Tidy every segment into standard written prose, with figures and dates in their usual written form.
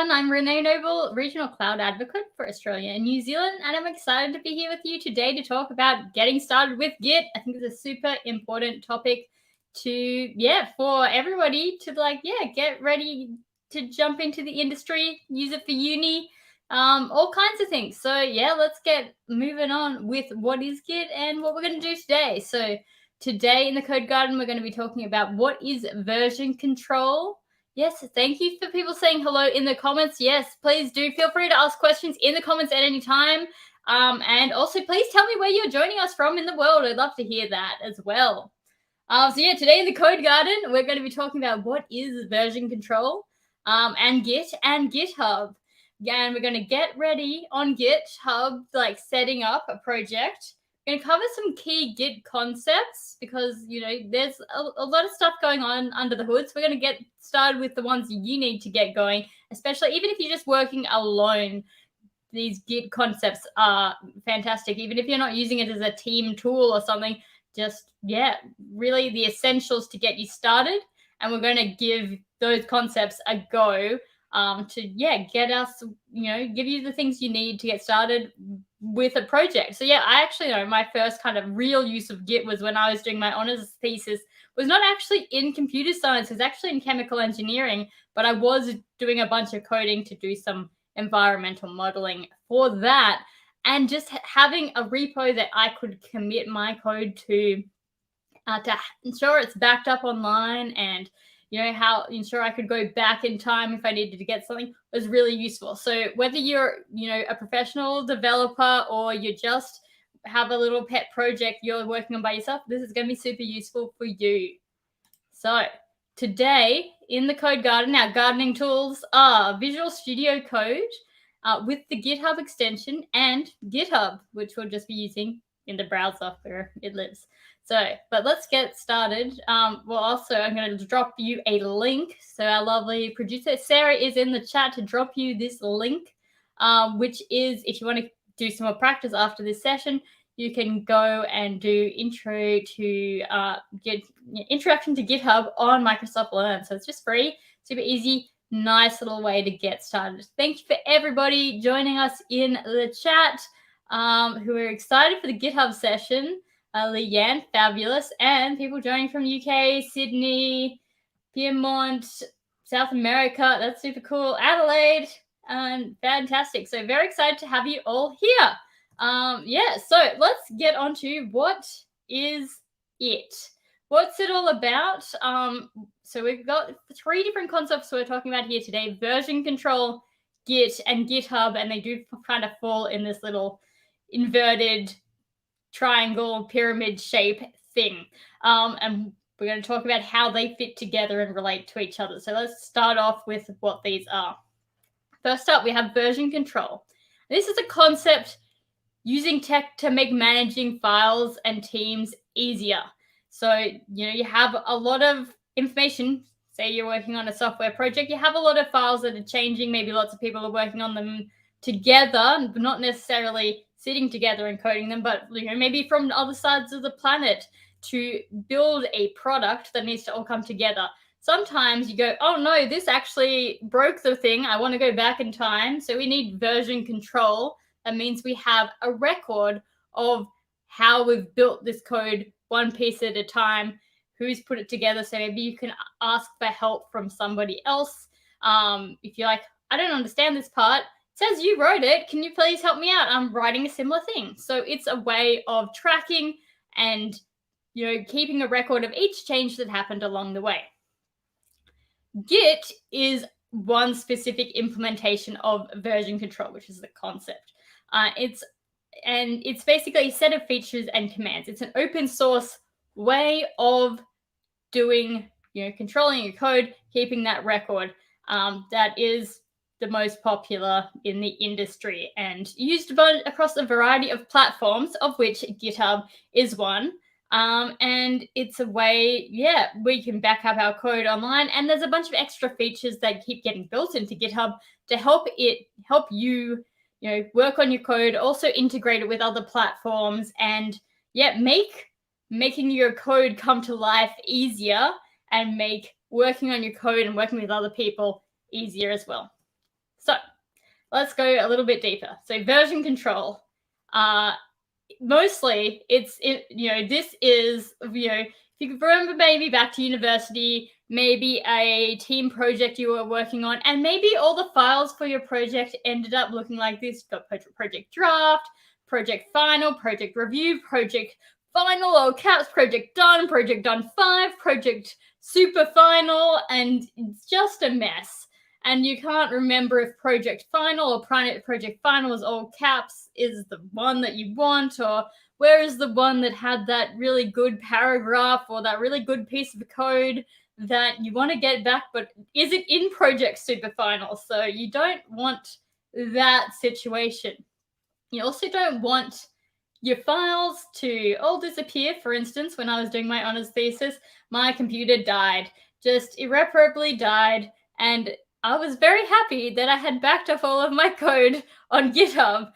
everyone. I'm Renee Noble, Regional Cloud Advocate for Australia and New Zealand, and I'm excited to be here with you today to talk about getting started with Git. I think it's a super important topic for everybody to get ready to jump into the industry, use it for uni, all kinds of things. So let's get moving on with what is Git and what we're going to do today. So today in the Code Garden, we're going to be talking about what is version control. Yes, thank you for people saying hello in the comments. Yes, please do feel free to ask questions in the comments at any time. And also, please tell me where you're joining us from in the world. I'd love to hear that as well. Today in the Code Garden, we're going to be talking about what is version control and Git and GitHub. And we're going to get ready on GitHub, like setting up a project. We're going to cover some key Git concepts because, there's a lot of stuff going on under the hood. So we're going to get started with the ones you need to get going, especially even if you're just working alone. These Git concepts are fantastic. Even if you're not using it as a team tool or something, really the essentials to get you started. And we're going to give those concepts a go to get us, give you the things you need to get started with a project. So I actually know my first kind of real use of Git was when I was doing my honors thesis. Was not actually in computer science, it was actually in chemical engineering, but I was doing a bunch of coding to do some environmental modeling for that, and just having a repo that I could commit my code to ensure it's backed up online, and how ensure I could go back in time if I needed to get something was really useful. So whether you're a professional developer or you just have a little pet project you're working on by yourself, this is going to be super useful for you. So today in the Code Garden, our gardening tools are Visual Studio Code with the GitHub extension and GitHub, which we'll just be using in the browser where it lives. But let's get started. I'm going to drop you a link. So our lovely producer, Sarah, is in the chat to drop you this link, which is, if you want to do some more practice after this session, you can go and do introduction to GitHub on Microsoft Learn. So it's just free, super easy, nice little way to get started. Thank you for everybody joining us in the chat who are excited for the GitHub session. Leanne, fabulous, and people joining from UK, Sydney, Piedmont, South America. That's super cool. Adelaide, and fantastic. So very excited to have you all here. So let's get on to what is it? What's it all about? So we've got 3 different concepts we're talking about here today: version control, Git, and GitHub, and they do kind of fall in this little inverted triangle pyramid shape thing. And we're going to talk about how they fit together and relate to each other. So let's start off with what these are. First up, we have version control. This is a concept using tech to make managing files and teams easier. So, you have a lot of information. Say you're working on a software project, you have a lot of files that are changing. Maybe lots of people are working on them together, but not necessarily sitting together and coding them, but maybe from other sides of the planet to build a product that needs to all come together. Sometimes you go, oh no, this actually broke the thing. I want to go back in time. So we need version control. That means we have a record of how we've built this code one piece at a time, who's put it together. So maybe you can ask for help from somebody else. If you're like, I don't understand this part, it says you wrote it. Can you please help me out? I'm writing a similar thing. So it's a way of tracking and keeping a record of each change that happened along the way. Git is one specific implementation of version control, which is the concept. It's basically a set of features and commands. It's an open source way of doing, controlling your code, keeping that record. That is the most popular in the industry and used across a variety of platforms, of which GitHub is one. And it's a way, we can back up our code online. And there's a bunch of extra features that keep getting built into GitHub to help you, work on your code, also integrate it with other platforms, and making your code come to life easier and make working on your code and working with other people easier as well. let's go a little bit deeper. So version control. Mostly this is, if you can remember, maybe back to university, maybe a team project you were working on, and maybe all the files for your project ended up looking like this. Got project draft, project final, project review, project final, all caps, project done 5, project super final, and it's just a mess. And you can't remember if project final or project final is all caps is the one that you want, or where is the one that had that really good paragraph or that really good piece of code that you want to get back, but is it in project super final? So you don't want that situation. You also don't want your files to all disappear. For instance, when I was doing my honors thesis, my computer died, just irreparably died, and I was very happy that I had backed up all of my code on GitHub,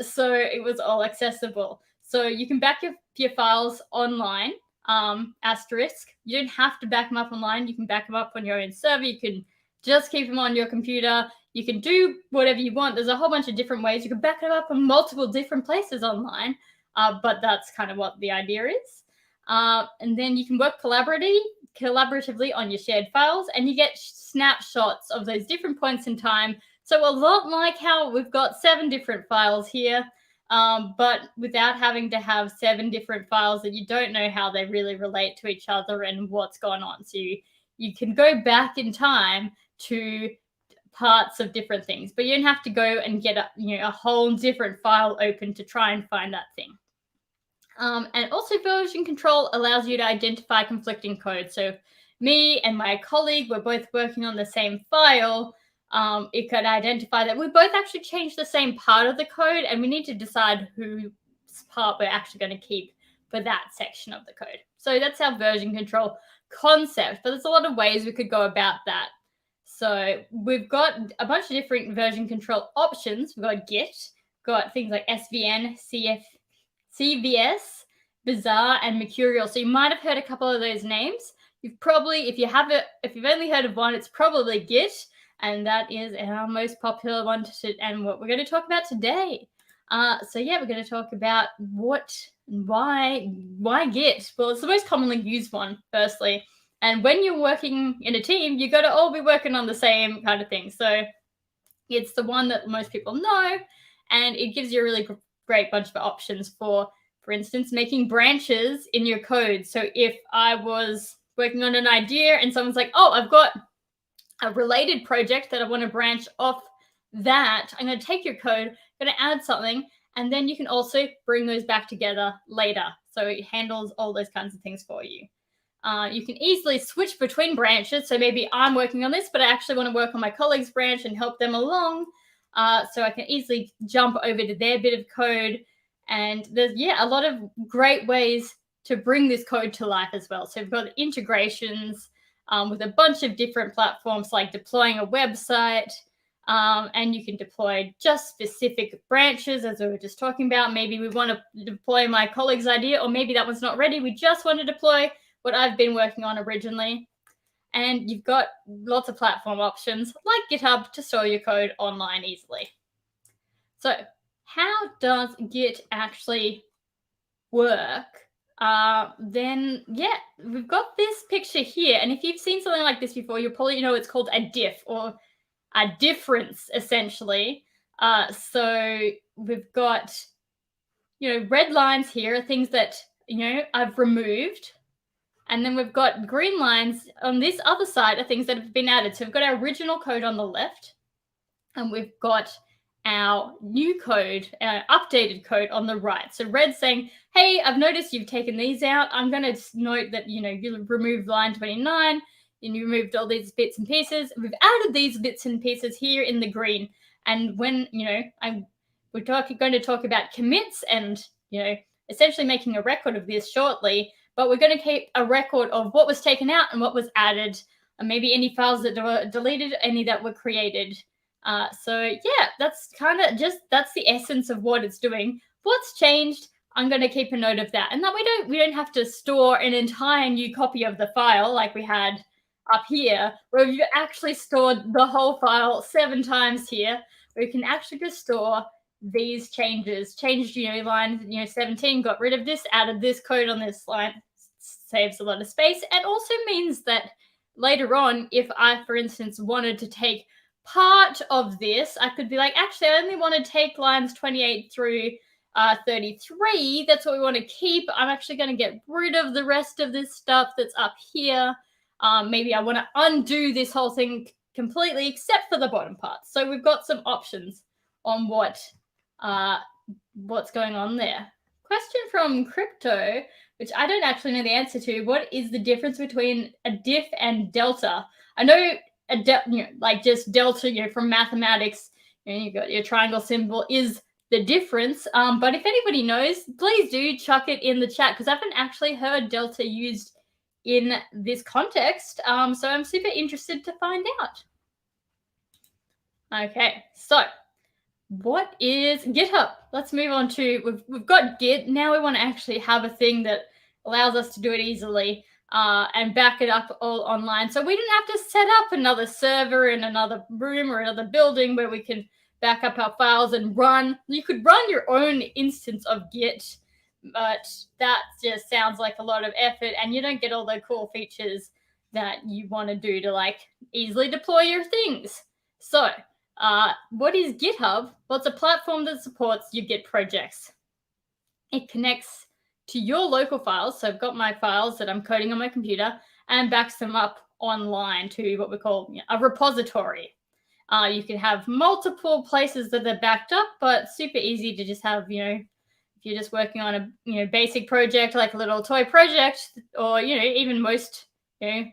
so it was all accessible. So you can back your files online, asterisk. You don't have to back them up online. You can back them up on your own server. You can just keep them on your computer. You can do whatever you want. There's a whole bunch of different ways. You can back it up on multiple different places online, but that's kind of what the idea is. And then you can work collaboratively on your shared files, and you get snapshots of those different points in time. So a lot like how we've got 7 different files here, but without having to have 7 different files that you don't know how they really relate to each other and what's going on. So you can go back in time to parts of different things, but you don't have to go and get a whole different file open to try and find that thing. And also version control allows you to identify conflicting code. So if me and my colleague were both working on the same file, it could identify that we both actually changed the same part of the code, and we need to decide whose part we're actually going to keep for that section of the code. So that's our version control concept, but there's a lot of ways we could go about that. So we've got a bunch of different version control options. We've got Git, got things like SVN, CVS, Bazaar, and Mercurial. So you might have heard a couple of those names. You've probably, if you've only heard of one, it's probably Git, and that is our most popular one and what we're going to talk about today. So yeah, we're going to talk about why Git. Well, it's the most commonly used one, firstly. And when you're working in a team, you got to all be working on the same kind of thing. So it's the one that most people know, and it gives you a really great bunch of options for instance, making branches in your code. So if I was working on an idea and someone's like, oh, I've got a related project that I want to branch off that, I'm going to take your code, I'm going to add something, and then you can also bring those back together later. So it handles all those kinds of things for you. You can easily switch between branches. So maybe I'm working on this, but I actually want to work on my colleague's branch and help them along. So I can easily jump over to their bit of code. And there's, a lot of great ways to bring this code to life as well. So we've got integrations with a bunch of different platforms, like deploying a website. And you can deploy just specific branches, as we were just talking about. Maybe we want to deploy my colleague's idea, or maybe that one's not ready. We just want to deploy what I've been working on originally. And you've got lots of platform options like GitHub to store your code online easily. So how does Git actually work? We've got this picture here. And if you've seen something like this before, you'll probably know it's called a diff, or a difference, essentially. So we've got, red lines here are things that, I've removed. And then we've got green lines on this other side are things that have been added. So we've got our original code on the left, and we've got our new code, our updated code on the right. So red saying, hey, I've noticed you've taken these out. I'm going to note that, you removed line 29 and you removed all these bits and pieces. We've added these bits and pieces here in the green. And when, we're going to talk about commits and, essentially making a record of this shortly. But we're going to keep a record of what was taken out and what was added, and maybe any files that were deleted, any that were created. That's the essence of what it's doing. What's changed? I'm going to keep a note of that, and that we don't have to store an entire new copy of the file like we had up here, where we've actually stored the whole file 7 times here. we can actually just store these changes. Changed, line, 17, got rid of this, added this code on this line, saves a lot of space, and also means that later on, if I, for instance, wanted to take part of this, I could be like, actually, I only want to take lines 28 through 33. That's what we want to keep. I'm actually going to get rid of the rest of this stuff that's up here. Maybe I want to undo this whole thing completely except for the bottom part. So we've got some options on what's going on there. Question from Crypto, which I don't actually know the answer to. What is the difference between a diff and delta? I know like just delta, from mathematics, you got your triangle symbol is the difference. But if anybody knows, please do chuck it in the chat, because I haven't actually heard delta used in this context. So I'm super interested to find out. Okay, so what is GitHub? Let's move on to, we've got Git. Now we want to actually have a thing that allows us to do it easily and back it up all online. So we didn't have to set up another server in another room or another building where we can back up our files and run. You could run your own instance of Git, but that just sounds like a lot of effort, and you don't get all the cool features that you want to do to like easily deploy your things. So what is GitHub? Well, it's a platform that supports your Git projects. It connects to your local files. So I've got my files that I'm coding on my computer and backs them up online to what we call a repository. You can have multiple places that they're backed up, but super easy to just have, if you're just working on a, basic project, like a little toy project, or, even most, a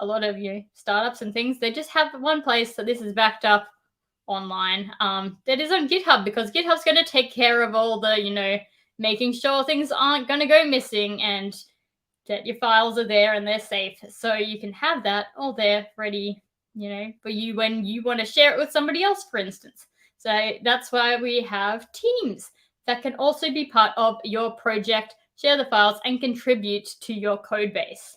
lot of, startups and things, they just have one place that this is backed up online that is on GitHub, because GitHub's going to take care of all the, making sure things aren't going to go missing and that your files are there and they're safe. So you can have that all there ready, for you when you want to share it with somebody else, for instance. So that's why we have teams that can also be part of your project, share the files, and contribute to your code base.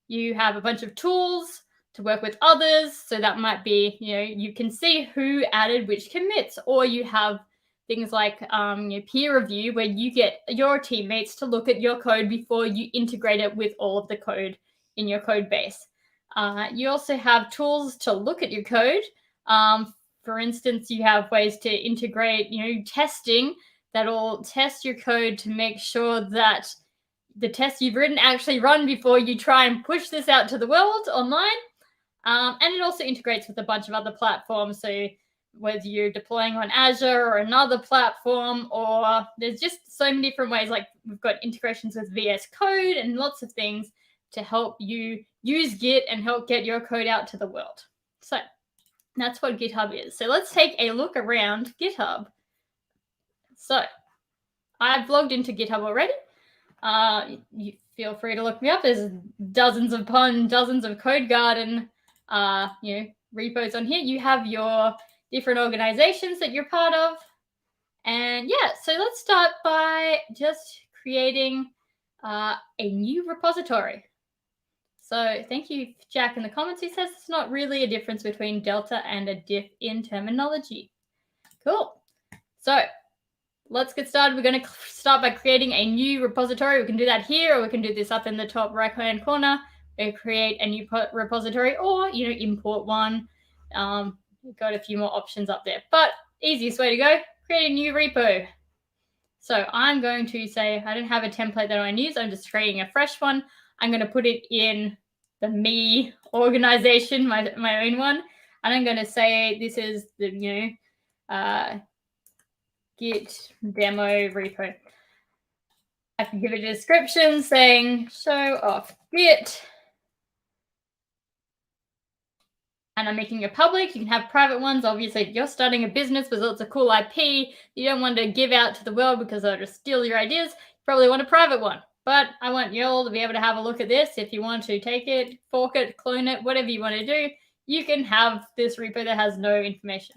You have a bunch of tools to work with others. So that might be, you can see who added which commits, or you have things like peer review, where you get your teammates to look at your code before you integrate it with all of the code in your code base. You also have tools to look at your code. For instance, you have ways to integrate, testing that'll test your code to make sure that the tests you've written actually run before you try and push this out to the world online. And it also integrates with a bunch of other platforms. So whether you're deploying on Azure or another platform, or there's just so many different ways. Like we've got integrations with VS Code and lots of things to help you use Git and help get your code out to the world. So that's what GitHub is. So let's take a look around GitHub. So I've logged into GitHub already. You feel free to look me up. There's dozens upon dozens of Code Garden repos on here. You have your different organizations that you're part of. And yeah, so let's start by just creating a new repository. So thank you, Jack, in the comments. He says it's not really a difference between delta and a diff in terminology. Cool. So let's get started. We're going to start by creating a new repository. We can do that here, or we can do this up in the top right-hand corner. We create a new repository, or, import one. We've got a few more options up there, but easiest way to go, create a new repo. So I'm going to say, I don't have a template that I want to use. I'm just creating a fresh one. I'm going to put it in the me organization, my own one. And I'm going to say, this is the, Git demo repo. I can give it a description saying show off Git. And I'm making it public. You can have private ones. Obviously, if you're starting a business with lots of cool IP, you don't want to give out to the world because they'll just steal your ideas. You probably want a private one. But I want you all to be able to have a look at this. If you want to take it, fork it, clone it, whatever you want to do, you can have this repo that has no information.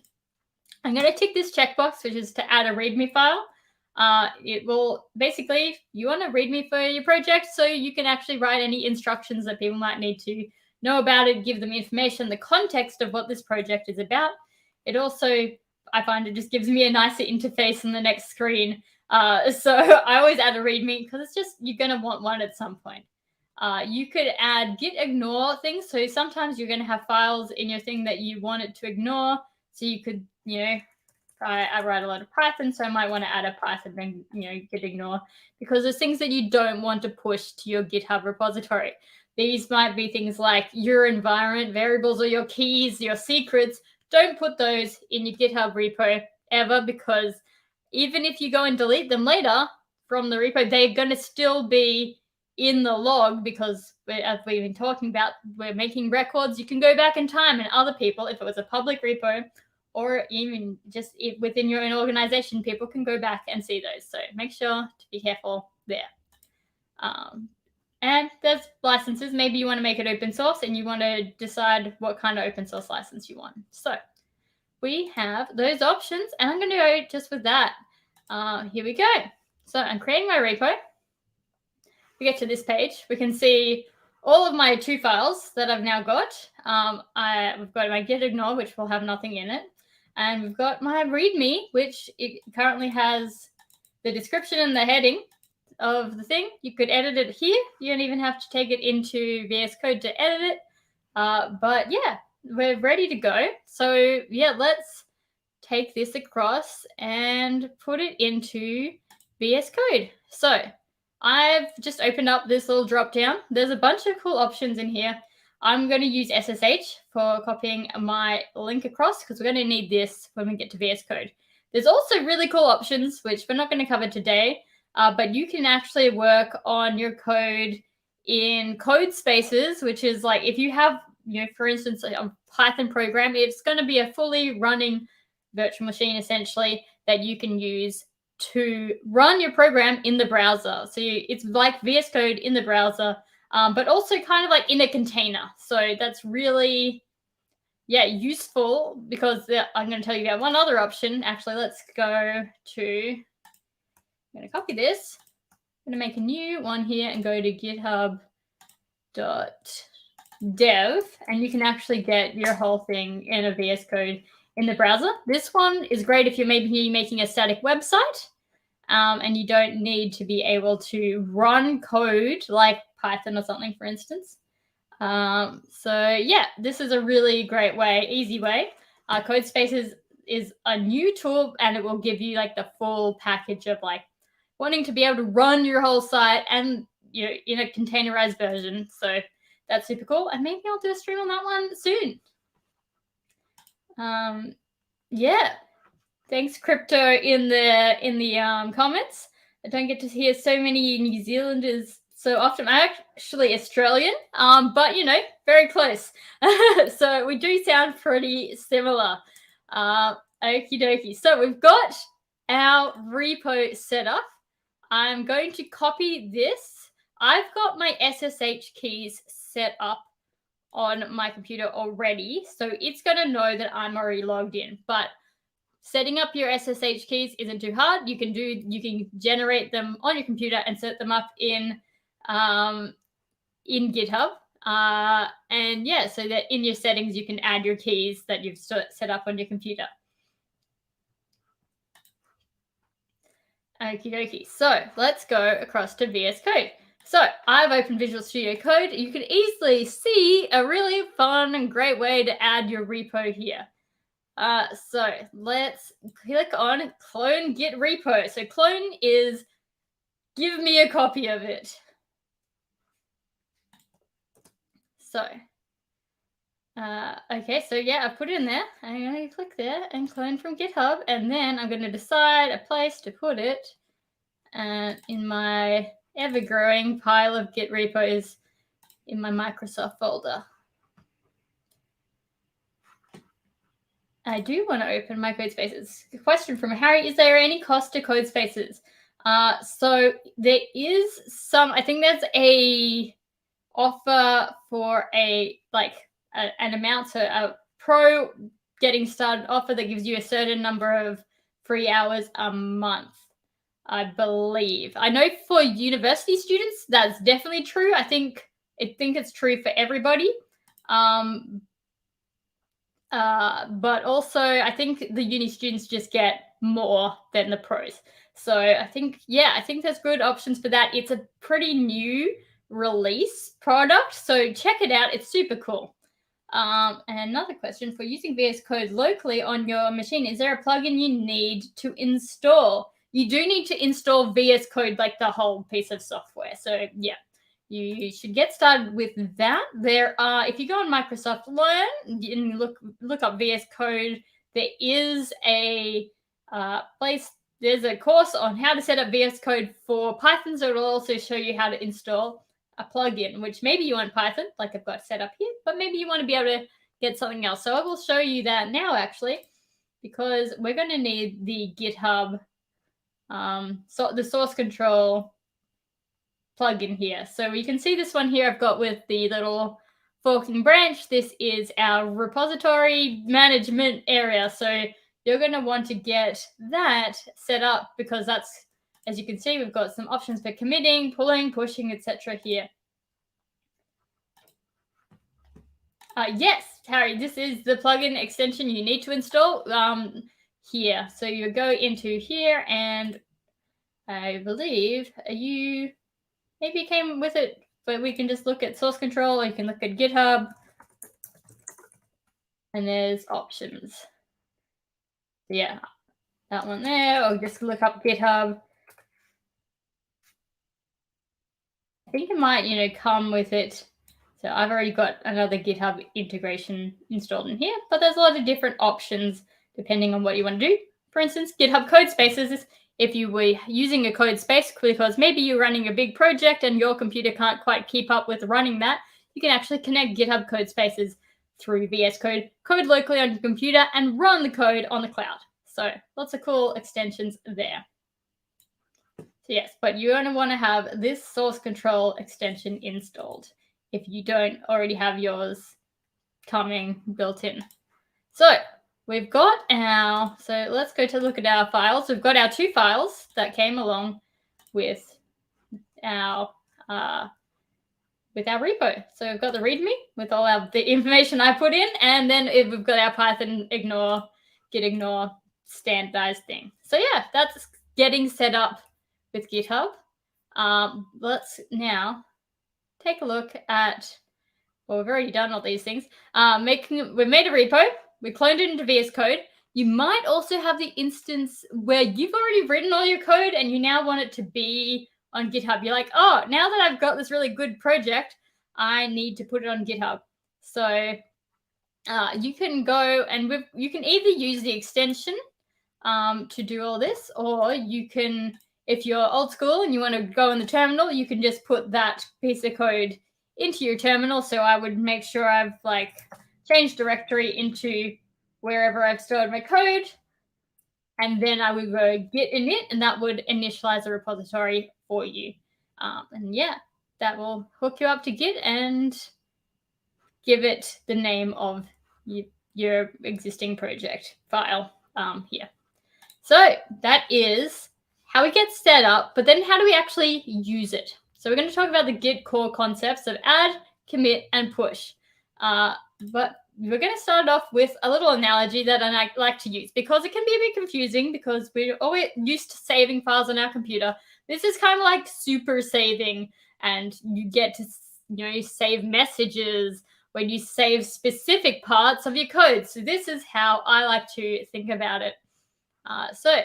I'm going to tick this checkbox, which is to add a README file. It will basically, you want a README for your project so you can actually write any instructions that people might need to know about it, give them information, the context of what this project is about. It also I find it just gives me a nicer interface on the next screen. So I always add a README because it's just, you're going to want one at some point. You could add git ignore things. So sometimes you're going to have files in your thing that you want it to ignore. So you could, I write a lot of Python, so I might want to add a Python and, git ignore, because there's things that you don't want to push to your GitHub repository. These might be things like your environment variables or your keys, your secrets. Don't put those in your GitHub repo ever, because even if you go and delete them later from the repo, they're going to still be in the log, because as we've been talking about, we're making records. You can go back in time, and other people, if it was a public repo or even just within your own organization, people can go back and see those. So make sure to be careful there. And there's licenses. Maybe you want to make it open source and you want to decide what kind of open source license you want. So we have those options, and I'm going to go just with that. Here we go. So I'm creating my repo. We get to this page. We can see all of my 2 files that I've now got. We've got my git ignore, which will have nothing in it. And we've got my README, which it currently has the description and the heading of the thing. You could edit it here. You don't even have to take it into VS Code to edit it. But yeah, we're ready to go. So yeah, let's take this across and put it into VS Code. So I've just opened up this little drop down. There's a bunch of cool options in here. I'm going to use SSH for copying my link across, because we're going to need this when we get to VS Code. There's also really cool options, which we're not going to cover today, but you can actually work on your code in code spaces, which is like if you have, for instance, a Python program, it's going to be a fully running virtual machine essentially that you can use to run your program in the browser. So it's like VS Code in the browser, but also kind of like in a container. So that's really, useful, because I'm going to tell you about one other option. Actually, let's go to, I'm going to copy this. I'm going to make a new one here and go to github.dev, and you can actually get your whole thing in a VS Code in the browser. This one is great if you're maybe making a static website, and you don't need to be able to run code like Python or something, for instance. So yeah, this is a really great way, easy way. CodeSpaces is a new tool, and it will give you like the full package of like wanting to be able to run your whole site and in a containerized version. So that's super cool, and maybe I'll do a stream on that one soon. Yeah, thanks Crypto in the comments. I don't get to hear so many New Zealanders so often. I'm actually Australian, but very close. So we do sound pretty similar. Okie dokie. So we've got our repo set up. I'm going to copy this. I've got my SSH keys set up on my computer already, so it's going to know that I'm already logged in. But setting up your SSH keys isn't too hard. You can generate them on your computer and set them up in GitHub. And yeah, so that in your settings you can add your keys that you've set up on your computer. Okie dokie. So let's go across to VS Code. So I've opened Visual Studio Code. You can easily see a really fun and great way to add your repo here. So let's click on clone git repo. So clone is give me a copy of it. So, okay, so yeah, I put it in there. I'm going to click there and clone from GitHub, and then I'm going to decide a place to put it in my ever-growing pile of Git repos in my Microsoft folder. I do want to open my CodeSpaces. Question from Harry, is there any cost to CodeSpaces? So there is some, I think there's a offer for an amount, so a pro getting started offer that gives you a certain number of free hours a month, I believe. I know for university students, that's definitely true. I think it's true for everybody. But also, I think the uni students just get more than the pros. So I think, yeah, I think there's good options for that. It's a pretty new release product, so check it out. It's super cool. And another question, for using VS Code locally on your machine, is there a plugin you need to install? You do need to install VS Code, like the whole piece of software. So yeah, you should get started with that. There are, if you go on Microsoft Learn and you look up VS Code, there is a place. There's a course on how to set up VS Code for Python, so it'll also show you how to install a plugin, which maybe you want Python, like I've got set up here, but maybe you want to be able to get something else. So I will show you that now, actually, because we're going to need the GitHub, so the source control plugin here. So you can see this one here I've got with the little forking branch. This is our repository management area. So you're going to want to get that set up, because that's, as you can see, we've got some options for committing, pulling, pushing, etc. here. Yes, Harry, this is the plugin extension you need to install here. So you go into here, and I believe you maybe came with it, but we can just look at source control, or you can look at GitHub, and there's options. Yeah, that one there, or just look up GitHub. I think it might, come with it. So I've already got another GitHub integration installed in here, but there's a lot of different options depending on what you want to do. For instance, GitHub code spaces, if you were using a code space because maybe you're running a big project and your computer can't quite keep up with running that, you can actually connect GitHub code spaces through VS Code, code locally on your computer, and run the code on the cloud. So lots of cool extensions there. So yes, but you're going to want to have this source control extension installed if you don't already have yours coming built in. So we've got so let's go to look at our files. We've got our 2 files that came along with our repo. So we've got the README with all the information I put in, and then we've got our Python git ignore standardized thing. So yeah, that's getting set up with GitHub. Let's now take a look at, well, we've already done all these things. We've made a repo, we cloned it into VS Code. You might also have the instance where you've already written all your code and you now want it to be on GitHub. You're like, oh, now that I've got this really good project, I need to put it on GitHub. So you can go and you can either use the extension to do all this, or you can, if you're old school and you want to go in the terminal, you can just put that piece of code into your terminal. So I would make sure I've changed directory into wherever I've stored my code, and then I would go git init, and that would initialize a repository for you. And yeah, that will hook you up to Git and give it the name of your existing project file here. So that is how we get set up, but then how do we actually use it? So we're going to talk about the Git core concepts of add, commit, and push. But we're going to start off with a little analogy that I like to use, because it can be a bit confusing because we're always used to saving files on our computer. This is kind of like super saving, and you get to you save messages when you save specific parts of your code. So this is how I like to think about it. So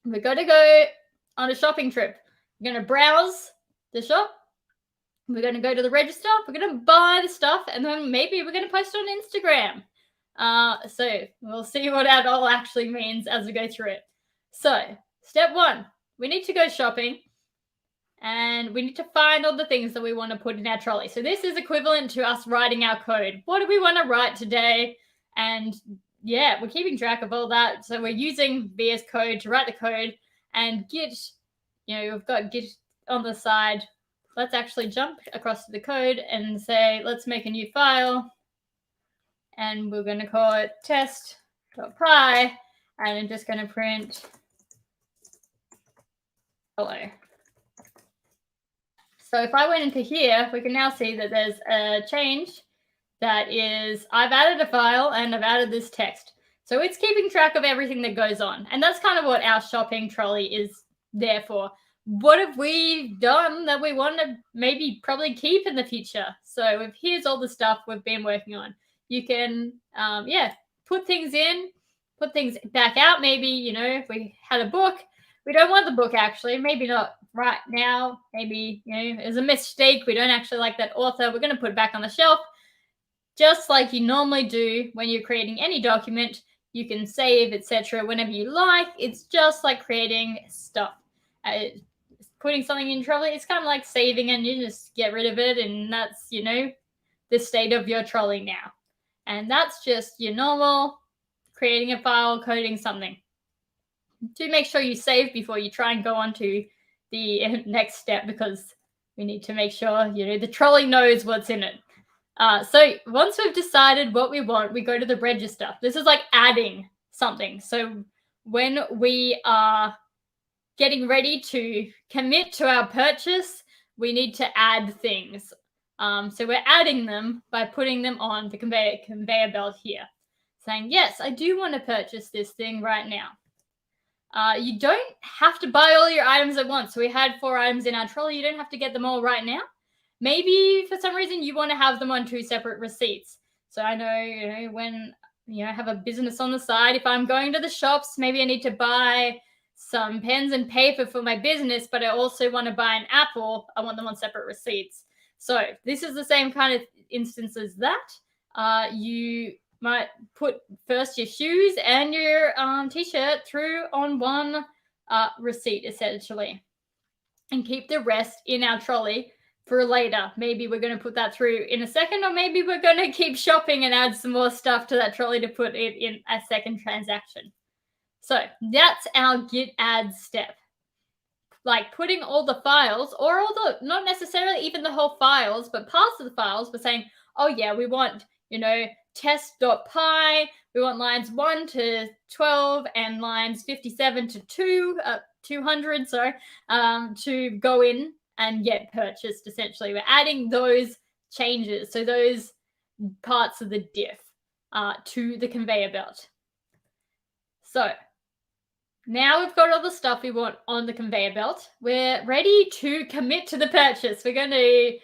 we're going to go on a shopping trip. We're going to browse the shop. We're going to go to the register. We're going to buy the stuff, and then maybe we're going to post it on Instagram. So we'll see what that all actually means as we go through it. So step 1, we need to go shopping, and we need to find all the things that we want to put in our trolley. So this is equivalent to us writing our code. What do we want to write today? And yeah, we're keeping track of all that. So we're using VS Code to write the code, and Git, we've got Git on the side. Let's actually jump across to the code and say, let's make a new file. And we're going to call it test.py. And I'm just going to print hello. So if I went into here, we can now see that there's a change that is, I've added a file and I've added this text. So it's keeping track of everything that goes on. And that's kind of what our shopping trolley is there for. What have we done that we want to maybe probably keep in the future? So here's all the stuff we've been working on. You can, put things in, put things back out. Maybe, if we had a book, we don't want the book actually, maybe not right now. Maybe, it's a mistake. We don't actually like that author. We're going to put it back on the shelf. Just like you normally do when you're creating any document, you can save, etc. whenever you like. It's just like creating stuff. Putting something in trolley, it's kind of like saving and you just get rid of it, and that's, the state of your trolley now. And that's just your normal creating a file, coding something. Do make sure you save before you try and go on to the next step, because we need to make sure, the trolley knows what's in it. So once we've decided what we want, we go to the register. This is like adding something. So when we are getting ready to commit to our purchase, we need to add things. So we're adding them by putting them on the conveyor belt here, saying, yes, I do want to purchase this thing right now. You don't have to buy all your items at once. So we had 4 items in our trolley. You don't have to get them all right now. Maybe for some reason you want to have them on 2 separate receipts. So I know, when I have a business on the side, if I'm going to the shops, maybe I need to buy some pens and paper for my business, but I also want to buy an apple. I want them on separate receipts. So this is the same kind of instance as that. You might put first your shoes and your t-shirt through on one receipt, essentially, and keep the rest in our trolley for later. Maybe we're going to put that through in a second, or maybe we're going to keep shopping and add some more stuff to that trolley to put it in a second transaction. So that's our git add step. Like putting all the files, or all the, not necessarily even the whole files, but parts of the files. We're saying, oh yeah, we want, test.py, we want lines 1 to 12 and lines 57 to 200, to go in and get purchased. Essentially, we're adding those changes, so those parts of the diff to the conveyor belt. So now we've got all the stuff we want on the conveyor belt. We're ready to commit to the purchase. We're going to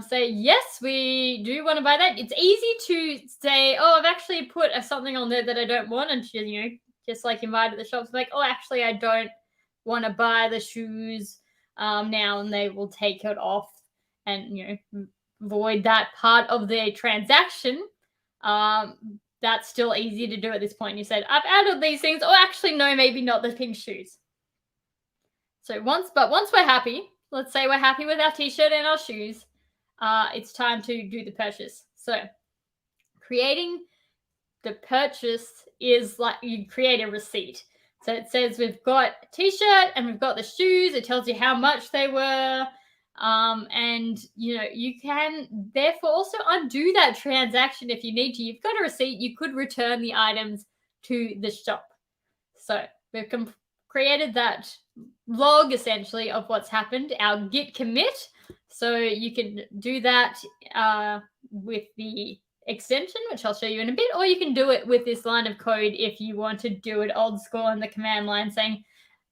say, yes, we do want to buy that. It's easy to say, oh, I've actually put something on there that I don't want. And, just like you might at the shops, like, oh, actually, I don't want to buy the shoes now. And they will take it off and, void that part of the transaction. That's still easy to do at this point. You said, I've added these things. Oh, actually, no, maybe not the pink shoes. So once we're happy, let's say we're happy with our t-shirt and our shoes, it's time to do the purchase. So creating the purchase is like you create a receipt. So it says we've got a t-shirt and we've got the shoes. It tells you how much they were. And you can therefore also undo that transaction if you need to. You've got a receipt, you could return the items to the shop. So we've created that log essentially of what's happened, our git commit. So you can do that with the extension, which I'll show you in a bit, or you can do it with this line of code if you want to do it old school on the command line, saying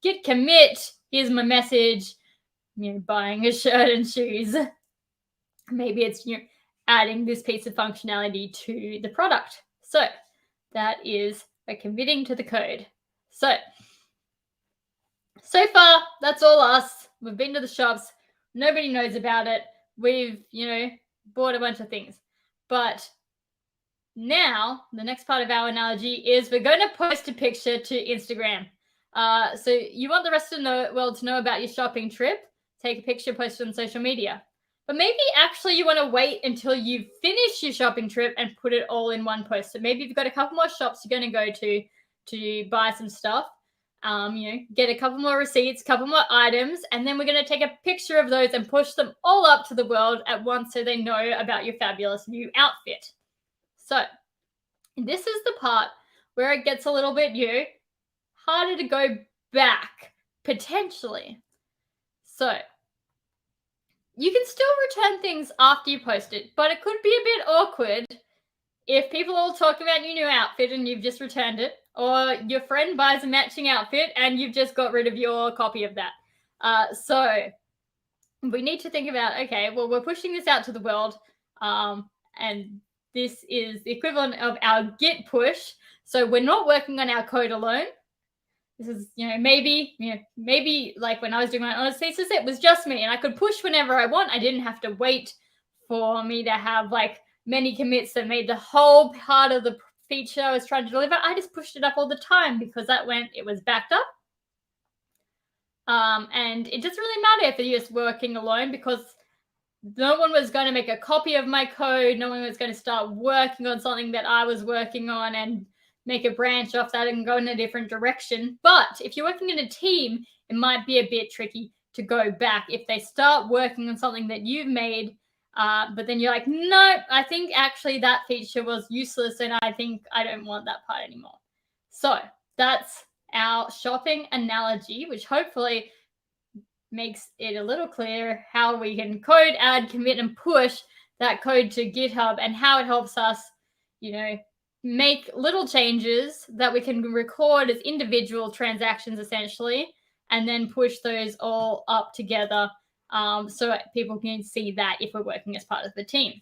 git commit, here's my message, buying a shirt and shoes. Maybe it's adding this piece of functionality to the product. So that is by committing to the code. So far, that's all us. We've been to the shops. Nobody knows about it. We've, bought a bunch of things. But now, the next part of our analogy is we're going to post a picture to Instagram. So you want the rest of the world to know about your shopping trip. Take a picture, post it on social media. But maybe actually you want to wait until you finish your shopping trip and put it all in one post. So maybe you've got a couple more shops you're going to go to buy some stuff. Get a couple more receipts, couple more items, and then we're going to take a picture of those and push them all up to the world at once so they know about your fabulous new outfit. So this is the part where it gets a little bit harder to go back, potentially. So you can still return things after you post it, but it could be a bit awkward if people all talk about your new outfit and you've just returned it, or your friend buys a matching outfit and you've just got rid of your copy of that. So we need to think about, okay, well, we're pushing this out to the world, and this is the equivalent of our Git push. So we're not working on our code alone. This is, maybe like when I was doing my honors thesis, it was just me and I could push whenever I want. I didn't have to wait for me to have like many commits that made the whole part of the feature I was trying to deliver. I just pushed it up all the time because it was backed up. And it doesn't really matter if you're just working alone, because no one was going to make a copy of my code. No one was going to start working on something that I was working on and make a branch off that and go in a different direction. But if you're working in a team, it might be a bit tricky to go back if they start working on something that you've made, but then you're like, no, I think actually that feature was useless and I think I don't want that part anymore. So that's our shopping analogy, which hopefully makes it a little clearer how we can code, add, commit, and push that code to GitHub, and how it helps us, make little changes that we can record as individual transactions essentially, and then push those all up together, so people can see that if we're working as part of the team.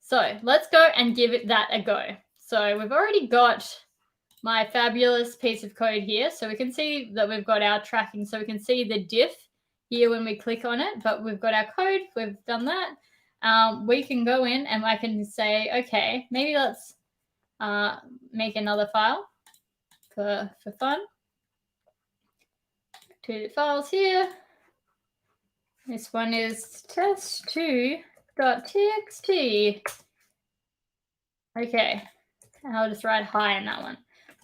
So let's go and give it that a go. So we've already got my fabulous piece of code here. So we can see that we've got our tracking. So we can see the diff here when we click on it, but we've got our code. We've done that. We can go in and I can say, okay, maybe let's make another file for fun. 2 files here. This one is test2.txt. Okay, I'll just write hi in that one.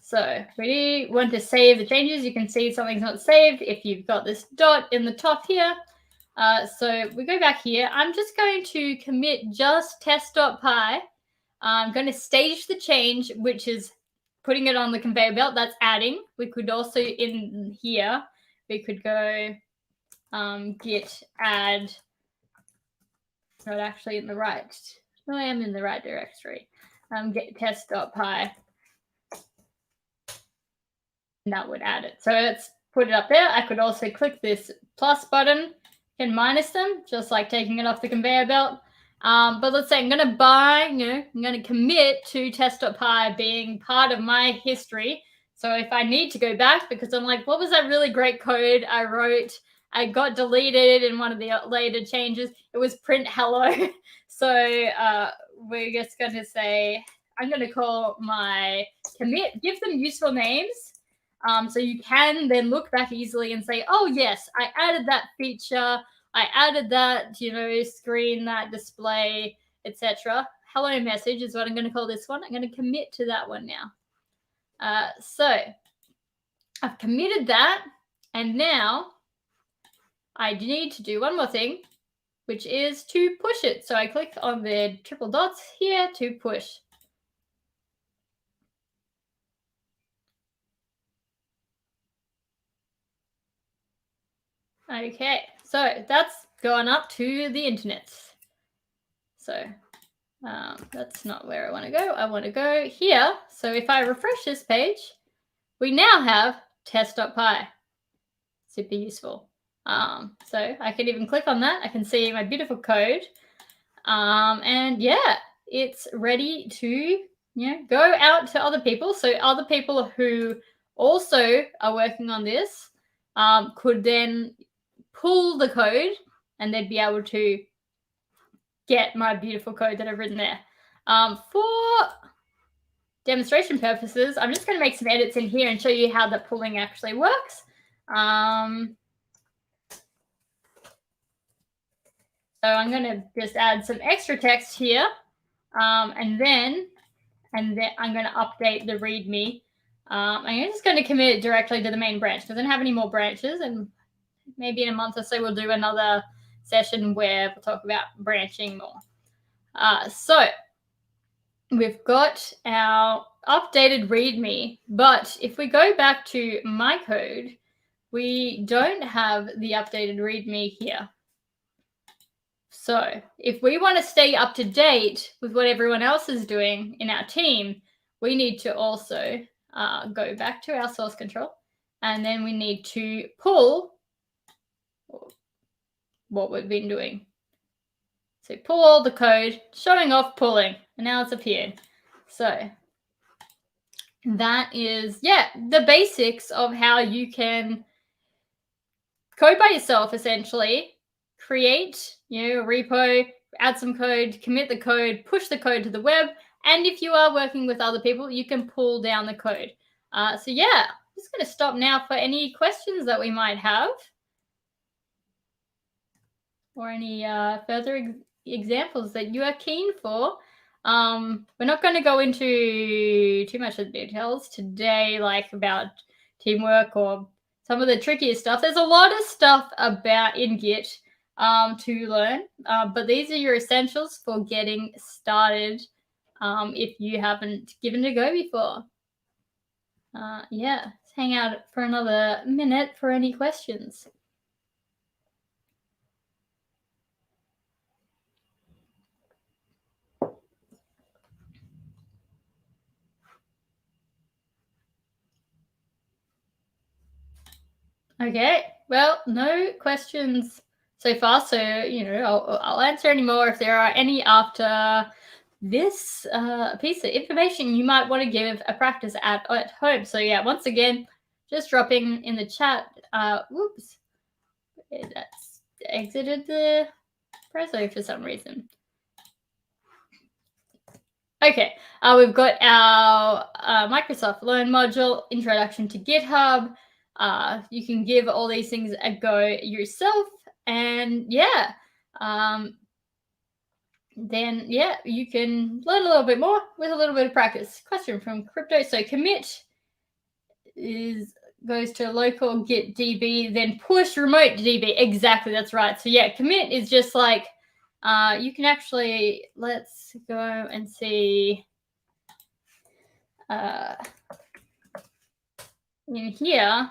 So we want to save the changes. You can see something's not saved if you've got this dot in the top here. So we go back here. I'm just going to commit just test.py. I'm going to stage the change, which is putting it on the conveyor belt. That's adding. We could also, in here, we could go git add. Not actually in the right. No, I am in the right directory. Get test.py. And that would add it. So let's put it up there. I could also click this plus button and minus them, just like taking it off the conveyor belt. But let's say I'm going to buy, I'm going to commit to test.py being part of my history. So if I need to go back because I'm like, what was that really great code I wrote? I got deleted in one of the later changes. It was print hello. So we're just going to say, I'm going to call my commit, give them useful names. So you can then look back easily and say, oh, yes, I added that feature. I added that, screen, that display, etc. Hello message is what I'm going to call this one. I'm going to commit to that one now. So I've committed that. And now I need to do one more thing, which is to push it. So I click on the triple dots here to push. Okay, so that's gone up to the internet. So that's not where I want to go. I want to go here. So if I refresh this page, we now have test.py. Super useful. So I can even click on that. I can see my beautiful code. And yeah, it's ready to go out to other people. So other people who also are working on this could then pull the code and they'd be able to get my beautiful code that I've written there. For demonstration purposes, I'm just going to make some edits in here and show you how the pulling actually works. So I'm going to just add some extra text here, and then I'm going to update the README. I'm just going to commit it directly to the main branch because I don't have any more branches, and maybe in a month or so we'll do another session where we'll talk about branching more. So we've got our updated README, but if we go back to my code, we don't have the updated README here. So if we want to stay up to date with what everyone else is doing in our team, we need to also go back to our source control, and then we need to pull what we've been doing. So pull all the code, showing off pulling, and now it's appeared. So that is, the basics of how you can code by yourself, essentially. Create, a repo, add some code, commit the code, push the code to the web, and if you are working with other people, you can pull down the code. I'm just going to stop now for any questions that we might have, or any further examples that you are keen for. We're not going to go into too much of the details today, like about teamwork or some of the trickier stuff. There's a lot of stuff about in Git to learn, but these are your essentials for getting started if you haven't given it a go before. Let's hang out for another minute for any questions. Okay, well, no questions so far, so I'll answer any more if there are any after this piece of information you might want to give a practice at home. So once again, just dropping in the chat. Whoops, that's exited the Prezo for some reason. Okay, we've got our Microsoft Learn module, Introduction to GitHub. You can give all these things a go yourself, and then you can learn a little bit more with a little bit of practice. Question from Crypto. So commit goes to local git db, then push remote db. Exactly, that's right. So commit is just like you can actually, let's go and see in here.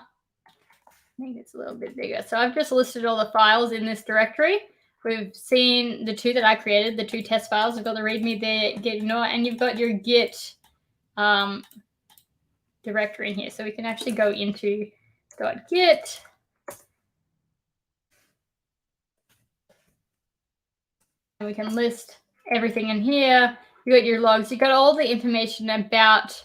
I think it's a little bit bigger. So I've just listed all the files in this directory. We've seen the two that I created, the two test files. We've got the README there, git ignore, and you've got your git directory in here. So we can actually go into .git. And we can list everything in here. You got your logs. You got all the information about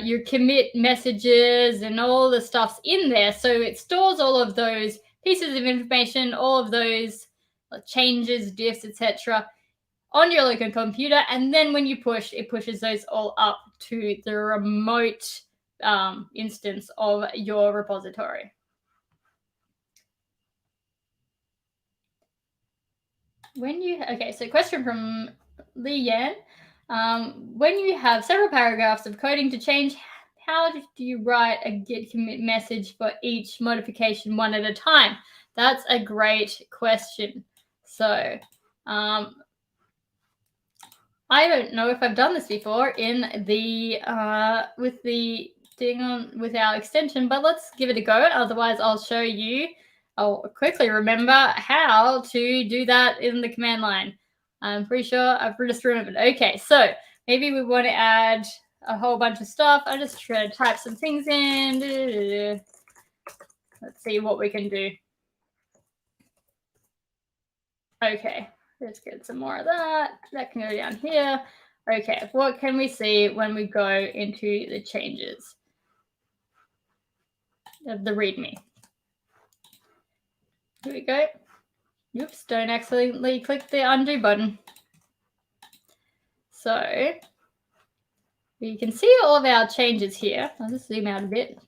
your commit messages and all the stuff's in there. So it stores all of those pieces of information, all of those changes, diffs, etc. on your local computer. And then when you push, it pushes those all up to the remote instance of your repository. So question from Lee Yan. When you have several paragraphs of coding to change, how do you write a git commit message for each modification one at a time? That's a great question. So I don't know if I've done this before in the with the thing on with our extension, but let's give it a go. Otherwise, I'll show you. I'll quickly remember how to do that in the command line. I'm pretty sure I've just remembered. Okay, so maybe we want to add a whole bunch of stuff. I just try to type some things in. Let's see what we can do. Okay, let's get some more of that. That can go down here. Okay, what can we see when we go into the changes of the README? Here we go. Oops, don't accidentally click the undo button. So you can see all of our changes here. I'll just zoom out a bit.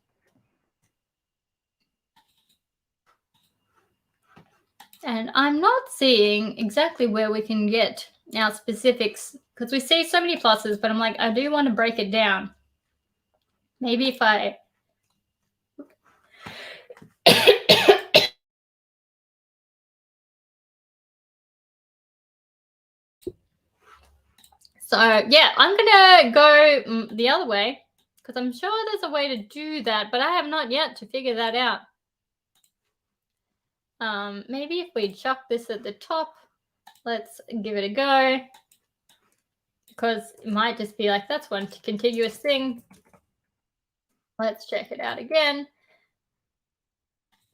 And I'm not seeing exactly where we can get our specifics because we see so many pluses, but I'm like, I do want to break it down. Maybe if I... So I'm going to go the other way because I'm sure there's a way to do that, but I have not yet to figure that out. Maybe if we chuck this at the top, let's give it a go, because it might just be like, that's one contiguous thing. Let's check it out again.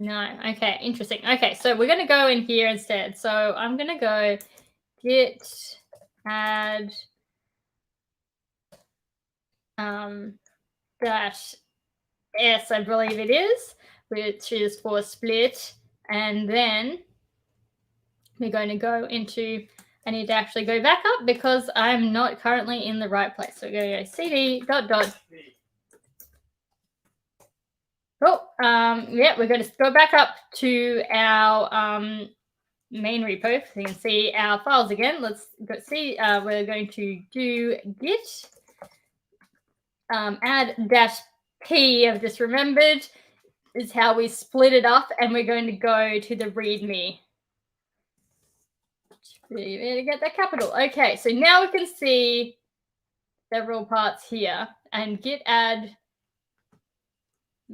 No, okay, interesting. Okay, so we're going to go in here instead. So I'm going to go git add dash s, I believe it is, which is for split. And then we're going to go into, I need to actually go back up because I'm not currently in the right place. So we're going to go cd ... Oh, yeah, we're going to go back up to our main repo so you can see our files again. Let's go see. We're going to do git add dash p. I've just remembered is how we split it up, and we're going to go to the readme. To get that capital. Okay, so now we can see several parts here, and git add.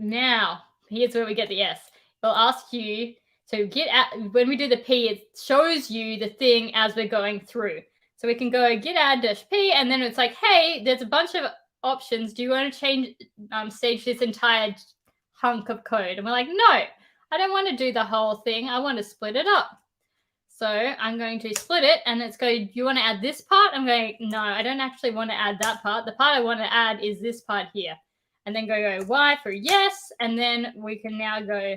Now here's where we get the S. It'll ask you, so git add, when we do the P, it shows you the thing as we're going through. So we can go git add dash P, and then it's like, hey, there's a bunch of options. Do you want to change stage this entire hunk of code? And we're like, no, I don't want to do the whole thing. I want to split it up. So I'm going to split it, and let's go, do you want to add this part? I'm going, no, I don't actually want to add that part. The part I want to add is this part here. And then go Y for yes, and then we can now go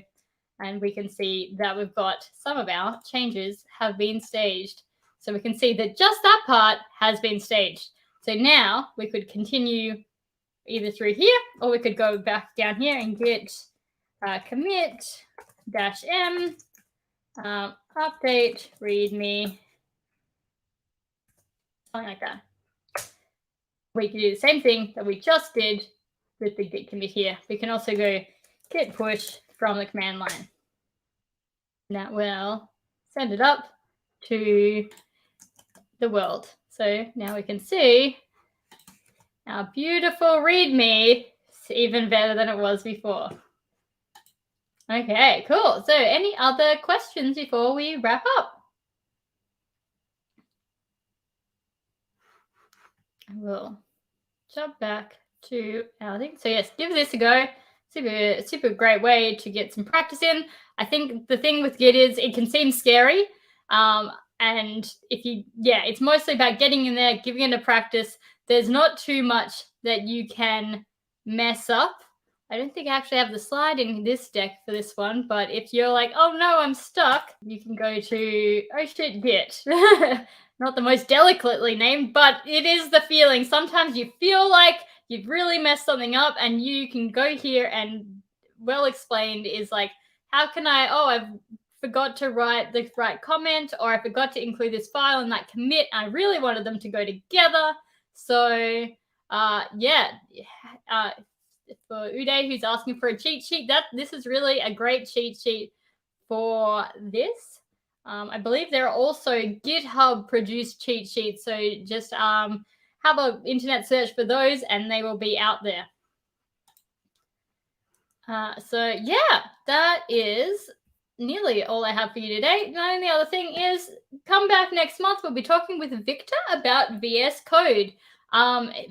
and we can see that we've got some of our changes have been staged. So we can see that just that part has been staged. So now we could continue either through here, or we could go back down here and get commit -m update readme, something like that. We can do the same thing that we just did with the git commit here. We can also go git push from the command line. That will send it up to the world. So now we can see our beautiful readme is even better than it was before. Okay, cool. So any other questions before we wrap up? I will jump back to our thing. So yes, give this a go. Super great way to get some practice in. I think the thing with Git is it can seem scary. And if you, it's mostly about getting in there, giving it a practice. There's not too much that you can mess up. I don't think I actually have the slide in this deck for this one, but if you're like, oh no, I'm stuck, you can go to, oh shit, Git. Not the most delicately named, but it is the feeling. Sometimes you feel like you've really messed something up, and you can go here and well explained is like, how can I forgot to write the right comment, or I forgot to include this file in that commit. I really wanted them to go together. So for Uday, who's asking for a cheat sheet, this is really a great cheat sheet for this. I believe there are also GitHub produced cheat sheets. So just have an internet search for those, and they will be out there. So yeah, that is nearly all I have for you today. The only other thing is, come back next month. We'll be talking with Victor about VS Code.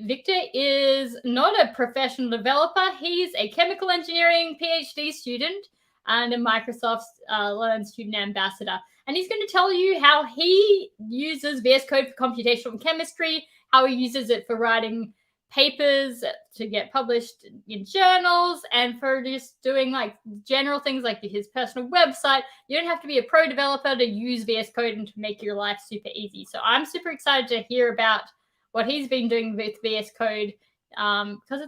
Victor is not a professional developer. He's a chemical engineering PhD student and a Microsoft Learn Student Ambassador. And he's going to tell you how he uses VS Code for computational chemistry, how he uses it for writing papers to get published in journals, and for just doing like general things like his personal website. You don't have to be a pro developer to use VS Code and to make your life super easy. So I'm super excited to hear about what he's been doing with VS Code, because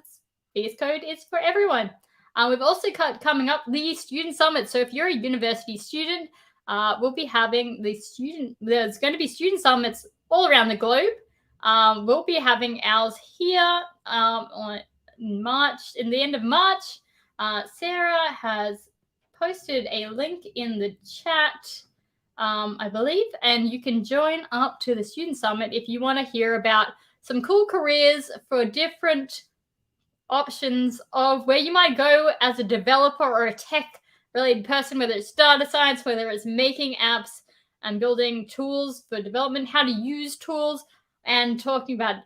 VS Code is for everyone. We've also got coming up the Student Summit. So if you're a university student, we'll be having there's going to be student summits all around the globe. We'll be having ours here in the end of March. Sarah has posted a link in the chat, I believe, and you can join up to the Student Summit if you want to hear about some cool careers for different options of where you might go as a developer or a tech related person, whether it's data science, whether it's making apps, and building tools for development, how to use tools, and talking about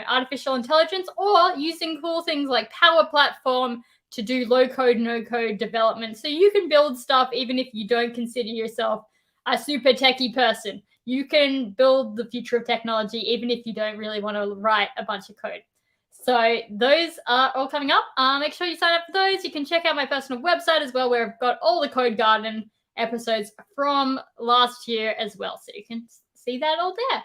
artificial intelligence, or using cool things like Power Platform to do low code, no code development. So you can build stuff even if you don't consider yourself a super techie person. You can build the future of technology even if you don't really want to write a bunch of code. So those are all coming up. Make sure you sign up for those. You can check out my personal website as well, where I've got all the Code Garden episodes from last year as well. So you can see that all there.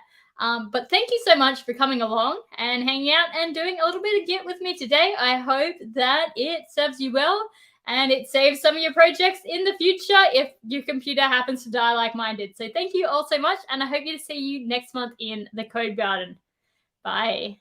But thank you so much for coming along and hanging out and doing a little bit of Git with me today. I hope that it serves you well and it saves some of your projects in the future if your computer happens to die like mine did. So thank you all so much, and I hope to see you next month in the Code Garden. Bye.